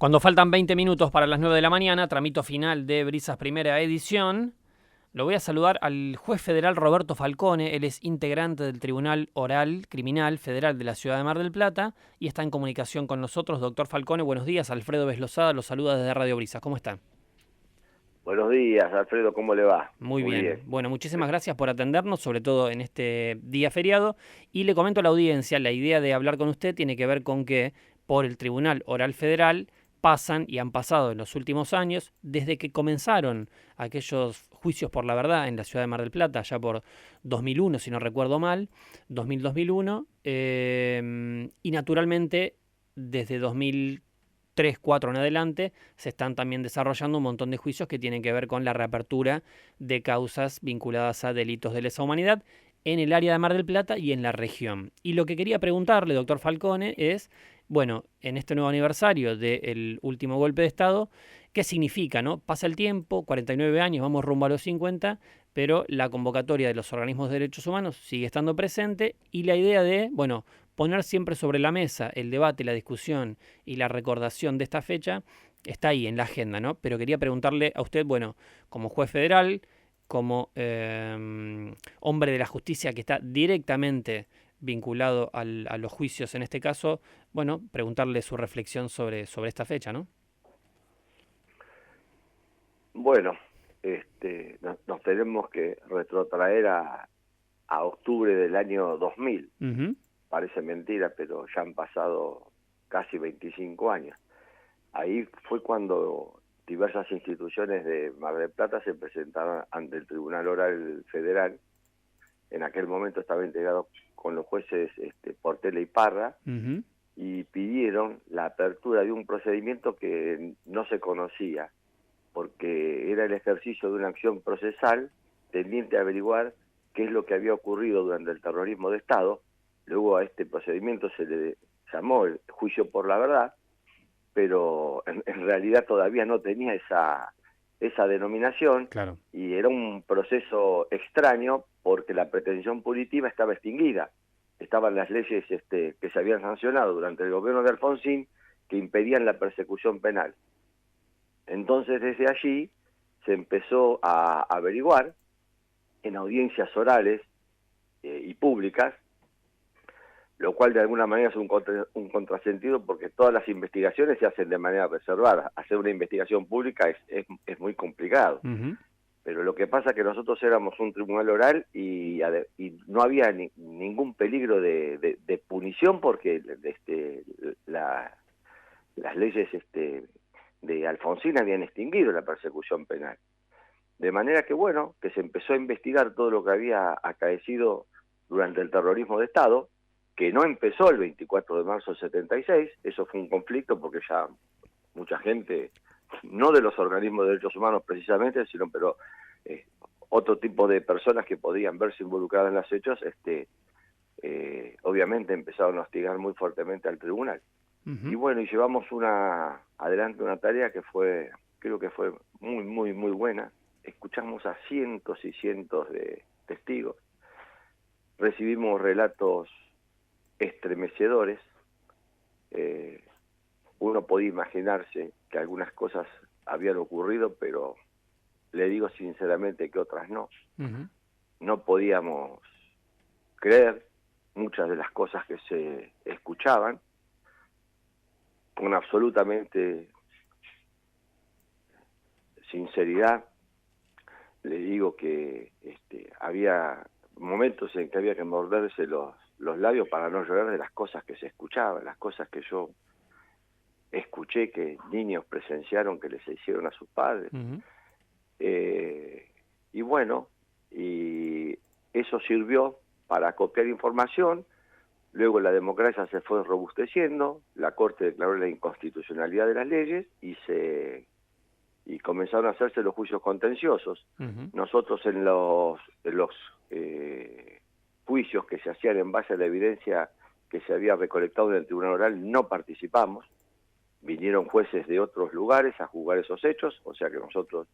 Cuando faltan 20 minutos para las 9 de la mañana, tramito final de Brisas Primera Edición, lo voy a saludar al juez federal Roberto Falcone. Él es integrante del Tribunal Oral Criminal Federal de la Ciudad de Mar del Plata y está en comunicación con nosotros. Doctor Falcone, buenos días. Alfredo Beslosada lo saluda desde Radio Brisas. ¿Cómo está? Buenos días, Alfredo, ¿cómo le va? Muy Muy bien. bien. Bueno, muchísimas gracias por atendernos, sobre todo en este día feriado. Y le comento a la audiencia, la idea de hablar con usted tiene que ver con que por el Tribunal Oral Federal pasan y han pasado en los últimos años, desde que comenzaron aquellos juicios por la verdad en la ciudad de Mar del Plata, ya por 2001, si no recuerdo mal, 2000-2001, y naturalmente desde 2003, 4 en adelante, se están también desarrollando un montón de juicios que tienen que ver con la reapertura de causas vinculadas a delitos de lesa humanidad en el área de Mar del Plata y en la región. Y lo que quería preguntarle, doctor Falcone, es, bueno, en este nuevo aniversario del último golpe de Estado, ¿qué significa, no? Pasa el tiempo, 49 años, vamos rumbo a los 50, pero la convocatoria de los organismos de derechos humanos sigue estando presente y la idea de, bueno, poner siempre sobre la mesa el debate, la discusión y la recordación de esta fecha está ahí en la agenda, ¿no? Pero quería preguntarle a usted, bueno, como juez federal, como hombre de la justicia que está directamente vinculado a los juicios en este caso, bueno, preguntarle su reflexión sobre esta fecha, ¿no? Bueno, nos tenemos que retrotraer a octubre del año 2000. Uh-huh. Parece mentira, pero ya han pasado casi 25 años. Ahí fue cuando diversas instituciones de Mar del Plata se presentaron ante el Tribunal Oral Federal. En aquel momento estaba integrado con los jueces Portela y Parra, Uh-huh. y pidieron la apertura de un procedimiento que no se conocía, porque era el ejercicio de una acción procesal tendiente a averiguar qué es lo que había ocurrido durante el terrorismo de Estado. Luego a este procedimiento se le llamó el juicio por la verdad, pero en realidad todavía no tenía esa denominación. Claro. Y era un proceso extraño porque la pretensión punitiva estaba extinguida. Estaban las leyes que se habían sancionado durante el gobierno de Alfonsín que impedían la persecución penal. Entonces desde allí se empezó a averiguar en audiencias orales y públicas, lo cual de alguna manera es un contrasentido porque todas las investigaciones se hacen de manera reservada. Hacer una investigación pública es muy complicado. Uh-huh. Pero lo que pasa es que nosotros éramos un tribunal oral y no había ningún peligro de punición porque las leyes de Alfonsín habían extinguido la persecución penal. De manera que, bueno, que se empezó a investigar todo lo que había acaecido durante el terrorismo de Estado, que no empezó el 24 de marzo del 76, eso fue un conflicto porque ya mucha gente, no de los organismos de derechos humanos precisamente, sino pero otro tipo de personas que podían verse involucradas en los hechos, obviamente empezaron a hostigar muy fuertemente al tribunal. Uh-huh. Y bueno, y llevamos adelante una tarea que creo que fue muy buena. Escuchamos a cientos y cientos de testigos, recibimos relatos estremecedores. Uno podía imaginarse que algunas cosas habían ocurrido, pero le digo sinceramente que otras no. Uh-huh. No podíamos creer muchas de las cosas que se escuchaban. Con absolutamente sinceridad le digo que había momentos en que había que morderse los labios para no llorar de las cosas que se escuchaban, las cosas que yo escuché que niños presenciaron que les hicieron a sus padres. Uh-huh. Y bueno, y eso sirvió para copiar información. Luego la democracia se fue robusteciendo, la Corte declaró la inconstitucionalidad de las leyes y comenzaron a hacerse los juicios contenciosos. Uh-huh. Nosotros en los juicios que se hacían en base a la evidencia que se había recolectado en el tribunal oral no participamos. Vinieron jueces de otros lugares a juzgar esos hechos, o sea que nosotros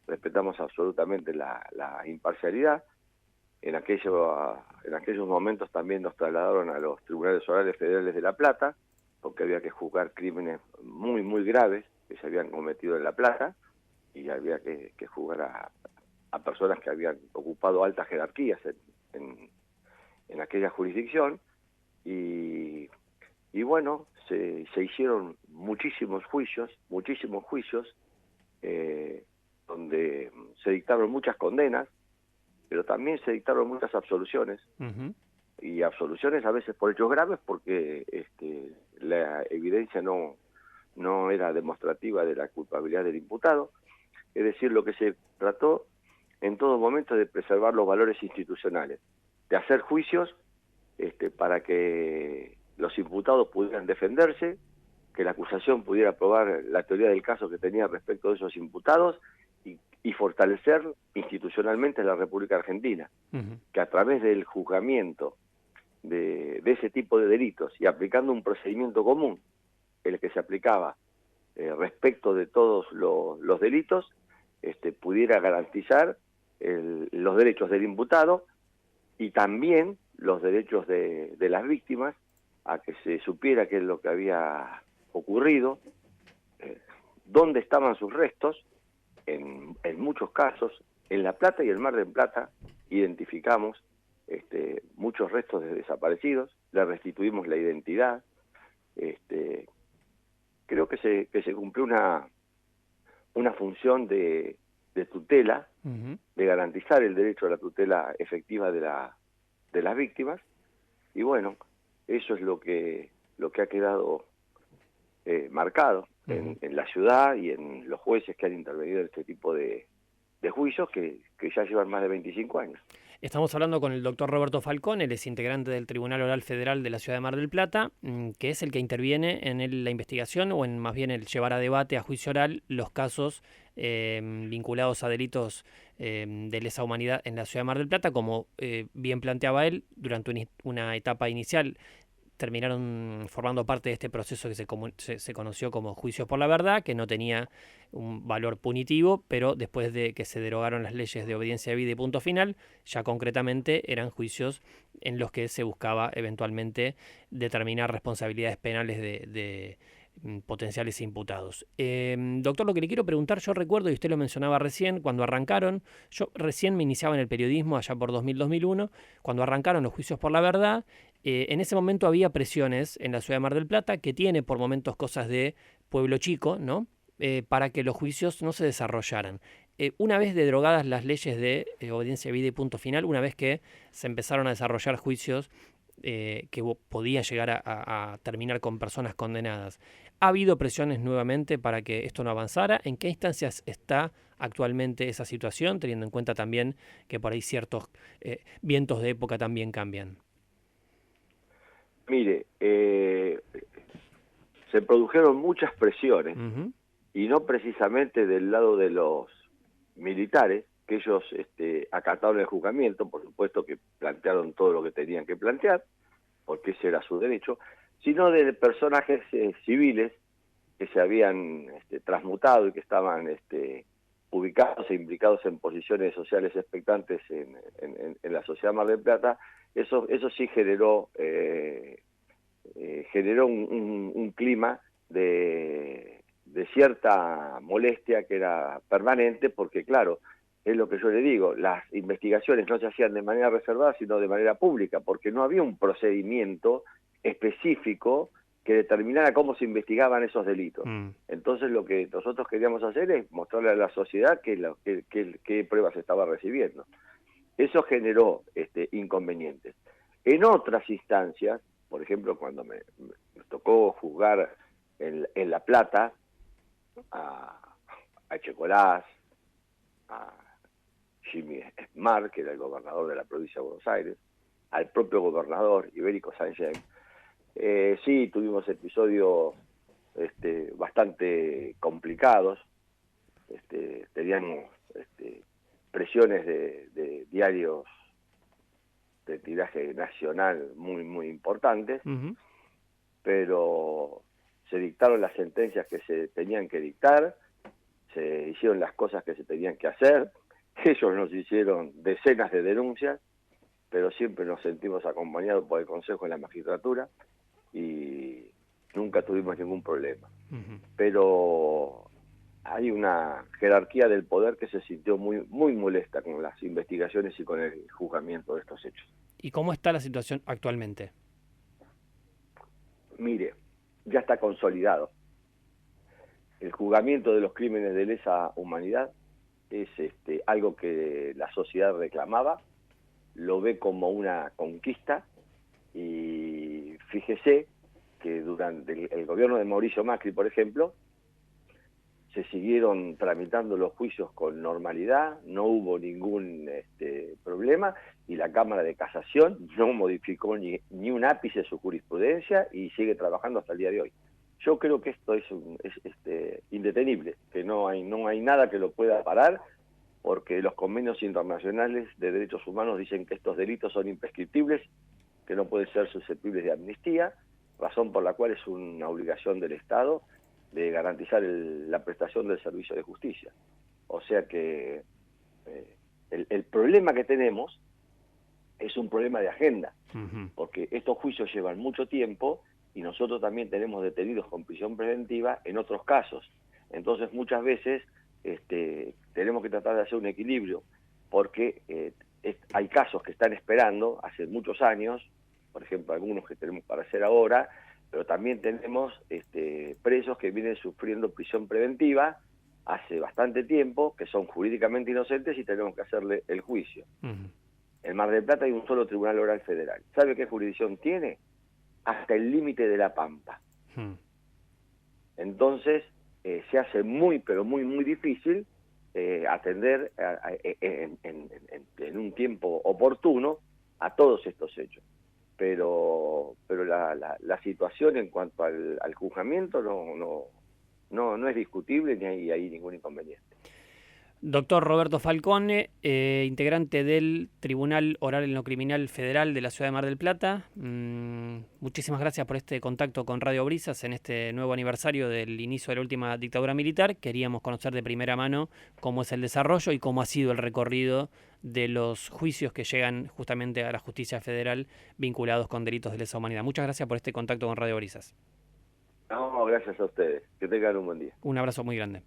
respetamos absolutamente la imparcialidad. En aquellos momentos también nos trasladaron a los tribunales orales federales de La Plata porque había que juzgar crímenes muy, muy graves que se habían cometido en La Plata, y había que juzgar a personas que habían ocupado altas jerarquías en aquella jurisdicción, y bueno, se hicieron muchísimos juicios, donde se dictaron muchas condenas, pero también se dictaron muchas absoluciones, y absoluciones a veces por hechos graves, porque la evidencia no era demostrativa de la culpabilidad del imputado. Es decir, lo que se trató en todo momento de preservar los valores institucionales, de hacer juicios para que los imputados pudieran defenderse, que la acusación pudiera probar la teoría del caso que tenía respecto de esos imputados, y fortalecer institucionalmente la República Argentina, que a través del juzgamiento de ese tipo de delitos y aplicando un procedimiento común, el que se aplicaba respecto de todos los delitos, pudiera garantizar los derechos del imputado y también los derechos de las víctimas, a que se supiera qué es lo que había ocurrido, dónde estaban sus restos. En muchos casos, en La Plata y el Mar del Plata, identificamos muchos restos de desaparecidos, le restituimos la identidad. Creo que se cumplió una función de tutela, de garantizar el derecho a la tutela efectiva de las víctimas, y bueno, eso es lo que ha quedado marcado en la ciudad y en los jueces que han intervenido en este tipo de juicios que ya llevan más de 25 años. Estamos hablando con el doctor Roberto Falcón, él es integrante del Tribunal Oral Federal de la Ciudad de Mar del Plata, que es el que interviene en la investigación, o en más bien el llevar a debate, a juicio oral, los casos vinculados a delitos de lesa humanidad en la Ciudad de Mar del Plata. Como bien planteaba él, durante una etapa inicial terminaron formando parte de este proceso que se conoció como juicios por la verdad, que no tenía un valor punitivo, pero después de que se derogaron las leyes de obediencia debida y punto final, ya concretamente eran juicios en los que se buscaba eventualmente determinar responsabilidades penales de potenciales imputados. Doctor, lo que le quiero preguntar, yo recuerdo, y usted lo mencionaba recién, cuando arrancaron, yo recién me iniciaba en el periodismo allá por 2000-2001, cuando arrancaron los juicios por la verdad, en ese momento había presiones en la ciudad de Mar del Plata, que tiene por momentos cosas de pueblo chico, ¿no? Para que los juicios no se desarrollaran. Una vez derogadas las leyes de obediencia debida y punto final, una vez que se empezaron a desarrollar juicios que podía llegar a terminar con personas condenadas, ¿ha habido presiones nuevamente para que esto no avanzara? ¿En qué instancias está actualmente esa situación, teniendo en cuenta también que por ahí ciertos vientos de época también cambian? Mire, se produjeron muchas presiones, y no precisamente del lado de los militares, que ellos acataron el juzgamiento, por supuesto que plantearon todo lo que tenían que plantear, porque ese era su derecho, sino de personajes civiles que se habían transmutado y que estaban ubicados e implicados en posiciones sociales expectantes en la sociedad Mar del Plata. Eso sí generó un clima de cierta molestia que era permanente, porque claro, es lo que yo le digo, las investigaciones no se hacían de manera reservada, sino de manera pública, porque no había un procedimiento específico que determinara cómo se investigaban esos delitos. Entonces lo que nosotros queríamos hacer es mostrarle a la sociedad qué pruebas estaba recibiendo. Eso generó inconvenientes. En otras instancias, por ejemplo, cuando me tocó juzgar en La Plata a Echecolás, a Jimmy Esmar, que era el gobernador de la provincia de Buenos Aires, al propio gobernador Ibérico Sánchez, sí tuvimos episodios bastante complicados. Teníamos presiones de diarios de tiraje nacional muy importantes, pero se dictaron las sentencias que se tenían que dictar, se hicieron las cosas que se tenían que hacer. Ellos nos hicieron decenas de denuncias, pero siempre nos sentimos acompañados por el Consejo de la Magistratura, y nunca tuvimos ningún problema. Ujú. Pero hay una jerarquía del poder que se sintió muy molesta con las investigaciones y con el juzgamiento de estos hechos. ¿Y cómo está la situación actualmente? Mire, ya está consolidado. El juzgamiento de los crímenes de lesa humanidad es algo que la sociedad reclamaba, lo ve como una conquista, y fíjese que durante el gobierno de Mauricio Macri, por ejemplo, se siguieron tramitando los juicios con normalidad, no hubo ningún problema, y la Cámara de Casación no modificó ni un ápice de su jurisprudencia y sigue trabajando hasta el día de hoy. Yo creo que esto es indetenible, que no hay nada que lo pueda parar, porque los convenios internacionales de derechos humanos dicen que estos delitos son imprescriptibles, que no pueden ser susceptibles de amnistía, razón por la cual es una obligación del Estado de garantizar la prestación del servicio de justicia. O sea que el problema que tenemos es un problema de agenda, porque estos juicios llevan mucho tiempo y nosotros también tenemos detenidos con prisión preventiva en otros casos. Entonces muchas veces tenemos que tratar de hacer un equilibrio, porque hay casos que están esperando hace muchos años, por ejemplo algunos que tenemos para hacer ahora, pero también tenemos presos que vienen sufriendo prisión preventiva hace bastante tiempo, que son jurídicamente inocentes y tenemos que hacerle el juicio. En Mar del Plata hay un solo tribunal oral federal. ¿Sabe qué jurisdicción tiene? Hasta el límite de La Pampa. Entonces se hace pero muy difícil atender en un tiempo oportuno a todos estos hechos. Pero la situación en cuanto al juzgamiento no es discutible, ni hay ahí ningún inconveniente. Doctor Roberto Falcone, integrante del Tribunal Oral en lo Criminal Federal de la Ciudad de Mar del Plata. Muchísimas gracias por este contacto con Radio Brisas en este nuevo aniversario del inicio de la última dictadura militar. Queríamos conocer de primera mano cómo es el desarrollo y cómo ha sido el recorrido de los juicios que llegan justamente a la justicia federal vinculados con delitos de lesa humanidad. Muchas gracias por este contacto con Radio Brisas. No, gracias a ustedes. Que tengan un buen día. Un abrazo muy grande.